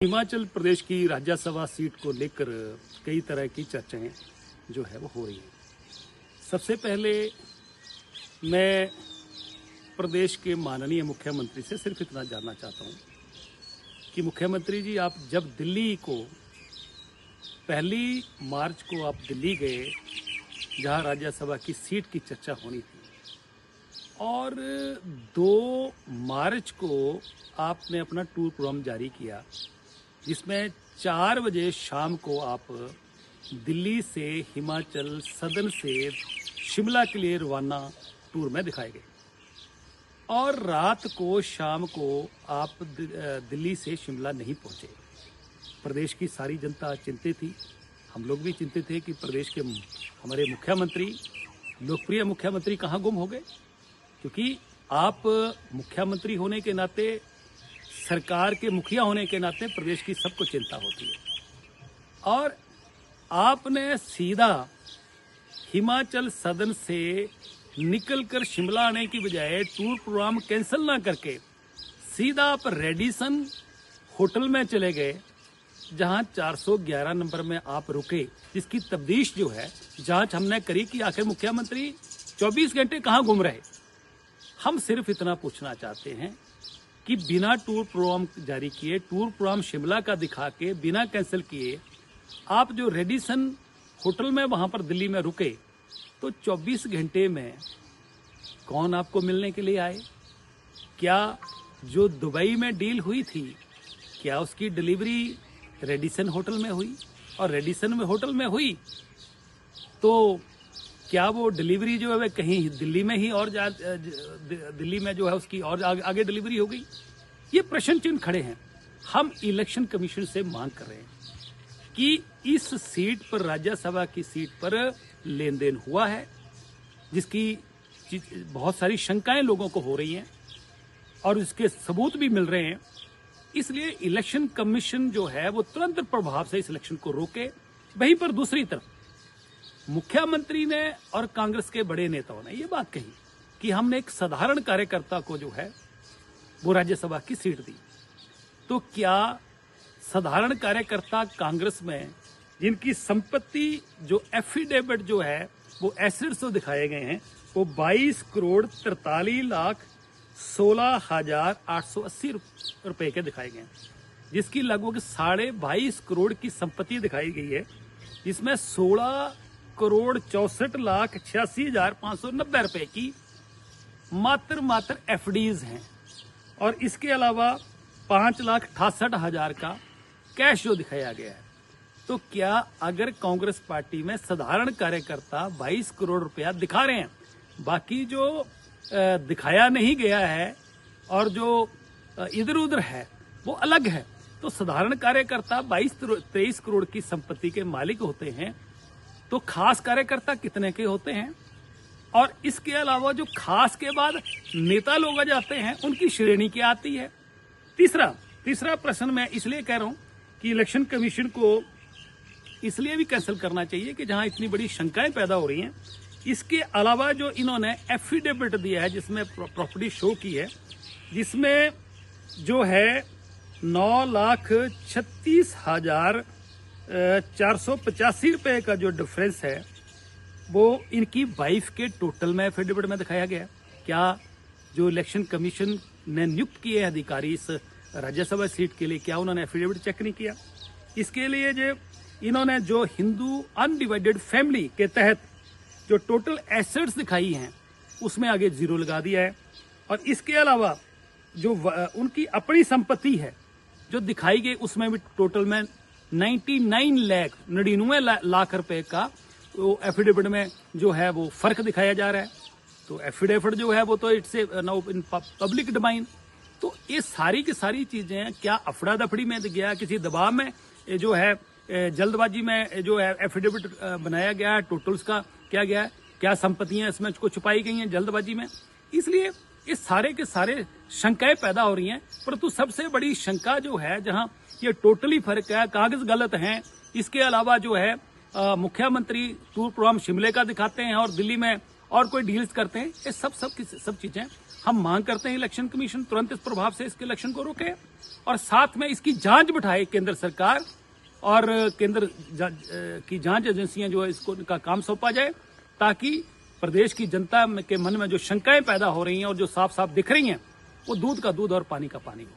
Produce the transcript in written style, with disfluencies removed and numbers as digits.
हिमाचल प्रदेश की राज्यसभा सीट को लेकर कई तरह की चर्चाएं जो है वो हो रही हैं। सबसे पहले मैं प्रदेश के माननीय मुख्यमंत्री से सिर्फ इतना जानना चाहता हूं कि मुख्यमंत्री जी, आप जब दिल्ली को 1 मार्च को आप दिल्ली गए जहां राज्यसभा की सीट की चर्चा होनी थी, और 2 मार्च को आपने अपना टूर प्रोग्राम जारी किया जिसमें 4 बजे शाम को आप दिल्ली से हिमाचल सदन से शिमला के लिए रवाना टूर में दिखाए गए, और रात को शाम को आप दिल्ली से शिमला नहीं पहुंचे। प्रदेश की सारी जनता चिंतित थी, हम लोग भी चिंतित थे कि प्रदेश के हमारे मुख्यमंत्री, लोकप्रिय मुख्यमंत्री कहाँ गुम हो गए, क्योंकि आप मुख्यमंत्री होने के नाते, सरकार के मुखिया होने के नाते प्रदेश की सबको चिंता होती है। और आपने सीधा हिमाचल सदन से निकलकर शिमला आने की बजाय टूर प्रोग्राम कैंसिल ना करके सीधा आप रेडिसन होटल में चले गए, जहां 411 नंबर में आप रुके, जिसकी तफ्तीश जो है जांच हमने करी कि आखिर मुख्यमंत्री 24 घंटे कहां घूम रहे। हम सिर्फ इतना पूछना चाहते हैं कि बिना टूर प्रोग्राम जारी किए, टूर प्रोग्राम शिमला का दिखा के बिना कैंसिल किए, आप जो रेडिसन होटल में वहां पर दिल्ली में रुके, तो 24 घंटे में कौन आपको मिलने के लिए आए? क्या जो दुबई में डील हुई थी, क्या उसकी डिलीवरी रेडिसन होटल में हुई? और रेडिसन में होटल में हुई तो क्या वो डिलीवरी जो है वह कहीं दिल्ली में ही और दिल्ली में जो है उसकी और आगे डिलीवरी हो गई? ये प्रश्न चिन्ह खड़े हैं। हम इलेक्शन कमीशन से मांग कर रहे हैं कि इस सीट पर, राज्यसभा की सीट पर लेन देन हुआ है, जिसकी बहुत सारी शंकाएं लोगों को हो रही हैं और इसके सबूत भी मिल रहे हैं। इसलिए इलेक्शन कमीशन जो है वो तुरंत प्रभाव से इस इलेक्शन को रोके। वहीं पर दूसरी तरफ मुख्यमंत्री ने और कांग्रेस के बड़े नेताओं ने ये बात कही कि हमने एक साधारण कार्यकर्ता को जो है वो राज्यसभा की सीट दी। तो क्या साधारण कार्यकर्ता कांग्रेस में, जिनकी संपत्ति जो एफिडेविट जो है वो एसेट्स तो दिखाए गए हैं, वो 22 करोड़ 43 लाख 16,880 रुपए के दिखाए गए हैं, जिसकी लगभग 22.5 करोड़ की संपत्ति दिखाई गई है, जिसमें 16 करोड़ 64 लाख 86,590 रुपए की मात्र एफडीज हैं, और इसके अलावा 5,68,000 का कैश जो दिखाया गया है। तो क्या अगर कांग्रेस पार्टी में साधारण कार्यकर्ता 22 करोड़ रुपया दिखा रहे हैं, बाकी जो दिखाया नहीं गया है और जो इधर उधर है वो अलग है, तो साधारण कार्यकर्ता 22-23 करोड़ की संपत्ति के मालिक होते हैं, तो खास कार्यकर्ता कितने के होते हैं? और इसके अलावा जो खास के बाद नेता लोग आ जाते हैं, उनकी श्रेणी क्या आती है? तीसरा प्रश्न मैं इसलिए कह रहा हूं कि इलेक्शन कमीशन को इसलिए भी कैंसिल करना चाहिए कि जहां इतनी बड़ी शंकाएं पैदा हो रही हैं, इसके अलावा जो इन्होंने एफिडेविट दिया है जिसमें प्रॉपर्टी शो की है, जिसमें जो है 9,36,485 रुपए का जो डिफरेंस है वो इनकी वाइफ के टोटल में एफिडेविट में दिखाया गया। क्या जो इलेक्शन कमीशन ने नियुक्त किए अधिकारी इस राज्यसभा सीट के लिए, क्या उन्होंने एफिडेविट चेक नहीं किया? इसके लिए जो इन्होंने जो हिंदू अनडिवाइडेड फैमिली के तहत जो टोटल एसेट्स दिखाई हैं उसमें आगे 0 लगा दिया है, और इसके अलावा जो उनकी अपनी संपत्ति है जो दिखाई गई उसमें भी टोटल में 99 लाख रुपए का वो एफिडेविट में जो है वो फर्क दिखाया जा रहा है। तो एफिडेविट जो है वो तो it's now in public domain. तो ये सारी की सारी चीजें क्या अफड़ा दफड़ी में गया, किसी दबाव में जो है जल्दबाजी में जो है एफिडेविट बनाया गया है, टोटल्स का क्या गया है, क्या संपत्तियां इसमें को छुपाई गई हैं जल्दबाजी में? इसलिए ये सारे के सारे शंकाएं पैदा हो रही हैं। परंतु सबसे बड़ी शंका जो है, जहां ये टोटली फर्क है, कागज गलत हैं, इसके अलावा जो है मुख्यमंत्री टूर प्रोग्राम शिमले का दिखाते हैं और दिल्ली में और कोई डील्स करते हैं। ये सब चीजें हम मांग करते हैं इलेक्शन कमीशन तुरंत इस प्रभाव से इसके इलेक्शन को रोके और साथ में इसकी जांच बिठाए केंद्र सरकार और केंद्र की जांच एजेंसियां जो है इसको का काम सौंपा जाए, ताकि प्रदेश की जनता के मन में जो शंकाएं पैदा हो रही हैं और जो साफ साफ दिख रही हैं वो दूध का दूध और पानी का पानी हो।